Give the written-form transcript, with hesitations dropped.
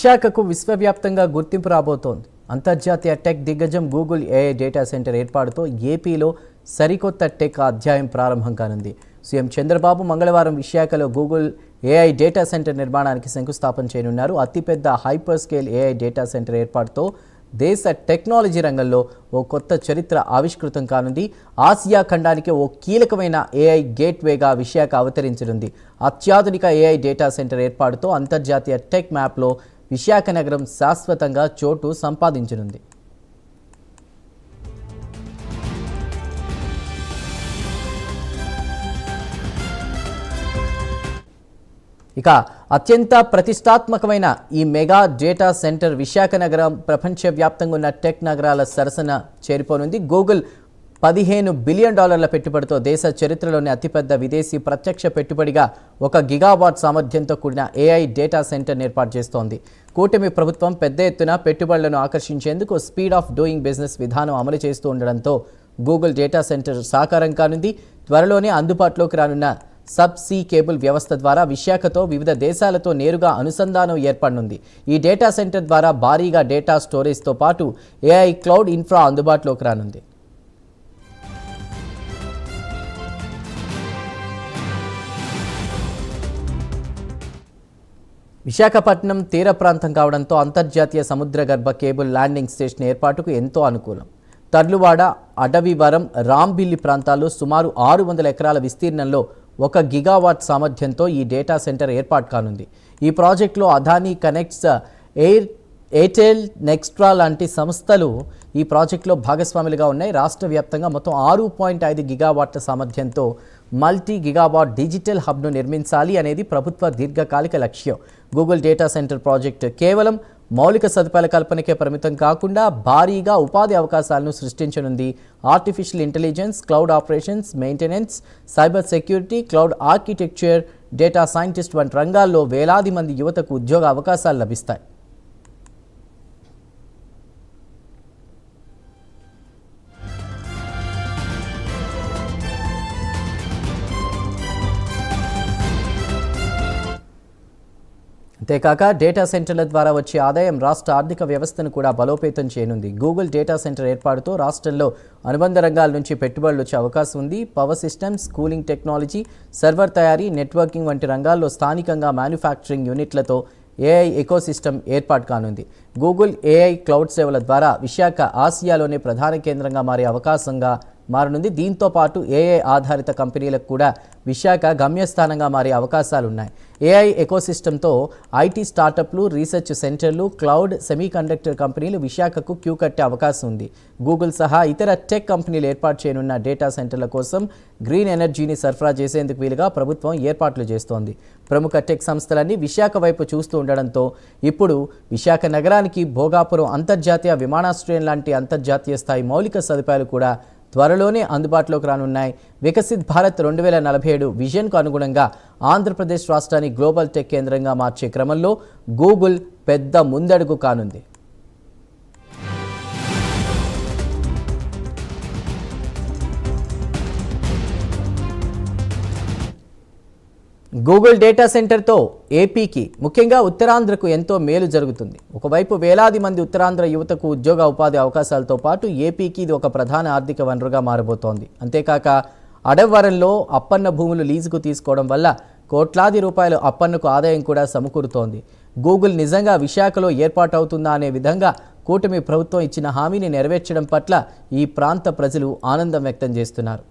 విశాఖకు విశ్వవ్యాప్తంగా గుర్తింపు రాబోతోంది. అంతర్జాతీయ టెక్ దిగ్గజం గూగుల్ ఏఐ డేటా సెంటర్ ఏర్పాటుతో ఏపీలో సరికొత్త టెక్ అధ్యాయం ప్రారంభం కానుంది. సీఎం చంద్రబాబు మంగళవారం విశాఖలో గూగుల్ ఏఐ డేటా సెంటర్ నిర్మాణానికి శంకుస్థాపన చేయనున్నారు. అతిపెద్ద hyper scale AI data centre ఏర్పాటుతో దేశ టెక్నాలజీ రంగంలో ఓ కొత్త చరిత్ర ఆవిష్కృతం కానుంది. ఆసియా ఖండానికి ఓ కీలకమైన ఏఐ గేట్వేగా విశాఖ అవతరించనుంది. అత్యాధునిక ఏఐ డేటా సెంటర్ ఏర్పాటుతో అంతర్జాతీయ టెక్ మ్యాప్లో విశాఖ నగరం శాశ్వతంగా చోటు సంపాదించనుంది. ఇక అత్యంత ప్రతిష్టాత్మకమైన ఈ మెగా డేటా సెంటర్ విశాఖ నగరం ప్రపంచవ్యాప్తంగా ఉన్న టెక్ నగరాల సరసన చేరిపోనుంది. గూగుల్ $15 బిలియన్ పెట్టుబడితో దేశ చరిత్రలోని అతిపెద్ద విదేశీ ప్రత్యక్ష పెట్టుబడిగా 1 గిగావాట్ సామర్థ్యంతో కూడిన ఏఐ డేటా సెంటర్ను ఏర్పాటు చేస్తోంది. కూటమి ప్రభుత్వం పెద్ద ఎత్తున పెట్టుబడులను ఆకర్షించేందుకు స్పీడ్ ఆఫ్ డూయింగ్ బిజినెస్ విధానం అమలు చేస్తూ ఉండడంతో గూగుల్ డేటా సెంటర్ సాకారం కానుంది. త్వరలోనే అందుబాటులోకి రానున్న సబ్-సీ కేబుల్ వ్యవస్థ ద్వారా విశాఖతో వివిధ దేశాలతో నేరుగా అనుసంధానం ఏర్పడనుంది. ఈ డేటా సెంటర్ ద్వారా భారీగా డేటా స్టోరేజ్తో పాటు ఏఐ క్లౌడ్ ఇన్ఫ్రా అందుబాటులోకి రానుంది. విశాఖపట్నం తీర ప్రాంతం కావడంతో అంతర్జాతీయ సముద్ర గర్భ కేబుల్ ల్యాండింగ్ స్టేషన్ ఏర్పాటుకు ఎంతో అనుకూలం. తర్లువాడ, అడవివరం, రాంబిల్లి ప్రాంతాల్లో సుమారు 600 ఎకరాల విస్తీర్ణంలో 1 గిగావాట్ సామర్థ్యంతో ఈ డేటా సెంటర్ ఏర్పాటు కానుంది. ఈ ప్రాజెక్టులో అదానీ కనెక్ట్స్, ఎయిర్టెల్, నెక్స్ట్రా లాంటి సంస్థలు ఈ ప్రాజెక్టులో భాగస్వాములుగా ఉన్నాయి. రాష్ట్ర వ్యాప్తంగా మొత్తం 6.5 గిగావాట్ల సామర్థ్యంతో మల్టీ గిగావాట్ డిజిటల్ హబ్ను నిర్మించాలి అనేది ప్రభుత్వ దీర్ఘకాలిక లక్ష్యం. గూగుల్ డేటా సెంటర్ ప్రాజెక్టు కేవలం మౌలిక సదుపాయాల కల్పనకే పరిమితం కాకుండా భారీగా ఉపాధి అవకాశాలను సృష్టించనుంది. Artificial intelligence, cloud operations, maintenance, cyber security, cloud architecture, data scientist వంటి రంగాల్లో వేలాది మంది యువతకు ఉద్యోగ అవకాశాలు లభిస్తాయి. అంతేకాక డేటా సెంటర్ల ద్వారా వచ్చే ఆదాయం రాష్ట్ర ఆర్థిక వ్యవస్థను కూడా బలోపేతం చేయనుంది. గూగుల్ డేటా సెంటర్ ఏర్పాటుతో రాష్ట్రంలో అనుబంధ రంగాల నుంచి పెట్టుబడులు వచ్చే అవకాశం ఉంది. Power systems, cooling technology, server తయారీ, నెట్వర్కింగ్ వంటి రంగాల్లో స్థానికంగా మ్యానుఫ్యాక్చరింగ్ యూనిట్లతో ఏఐ ఎకోసిస్టమ్ ఏర్పాటు కానుంది. గూగుల్ ఏఐ క్లౌడ్ సేవల ద్వారా విశాఖ ఆసియాలోనే ప్రధాన కేంద్రంగా మారే అవకాశంగా మారనుంది. దీంతో పాటు ఏఐ ఆధారిత కంపెనీలకు కూడా విశాఖ గమ్యస్థానంగా మారే అవకాశాలున్నాయి. ఏఐ ఎకోసిస్టమ్తో ఐటీ స్టార్టప్లు, రీసెర్చ్ సెంటర్లు, క్లౌడ్, సెమీకండక్టర్ కంపెనీలు విశాఖకు క్యూ కట్టే అవకాశం ఉంది. గూగుల్ సహా ఇతర టెక్ కంపెనీలు ఏర్పాటు చేయనున్న డేటా సెంటర్ల కోసం గ్రీన్ ఎనర్జీని సరఫరా చేసేందుకు వీలుగా ప్రభుత్వం ఏర్పాట్లు చేస్తోంది. ప్రముఖ టెక్ సంస్థలన్నీ విశాఖ వైపు చూస్తూ ఉండడంతో ఇప్పుడు విశాఖ నగరానికి భోగాపురం అంతర్జాతీయ విమానాశ్రయం లాంటి అంతర్జాతీయ స్థాయి మౌలిక సదుపాయాలు కూడా త్వరలోనే అందుబాటులోకి రానున్నాయి. వికసిత్ భారత్ 2047 విజన్కు అనుగుణంగా ఆంధ్రప్రదేశ్ రాష్ట్రాన్ని గ్లోబల్ టెక్ కేంద్రంగా మార్చే క్రమంలో గూగుల్ పెద్ద ముందడుగు కానుంది. గూగుల్ డేటా సెంటర్తో ఏపీకి, ముఖ్యంగా ఉత్తరాంధ్రకు ఎంతో మేలు జరుగుతుంది. ఒకవైపు వేలాది మంది ఉత్తరాంధ్ర యువతకు ఉద్యోగ ఉపాధి అవకాశాలతో పాటు ఏపీకి ఇది ఒక ప్రధాన ఆర్థిక వనరుగా మారబోతోంది. అంతేకాక అడవరంలో అప్పన్న భూములు లీజుకు తీసుకోవడం వల్ల కోట్లాది రూపాయల అప్పన్నకు ఆదాయం కూడా సమకూరుతోంది. గూగుల్ నిజంగా విశాఖలో ఏర్పాటవుతుందా అనే విధంగా కూటమి ప్రభుత్వం ఇచ్చిన హామీని నెరవేర్చడం పట్ల ఈ ప్రాంత ప్రజలు ఆనందం వ్యక్తం చేస్తున్నారు.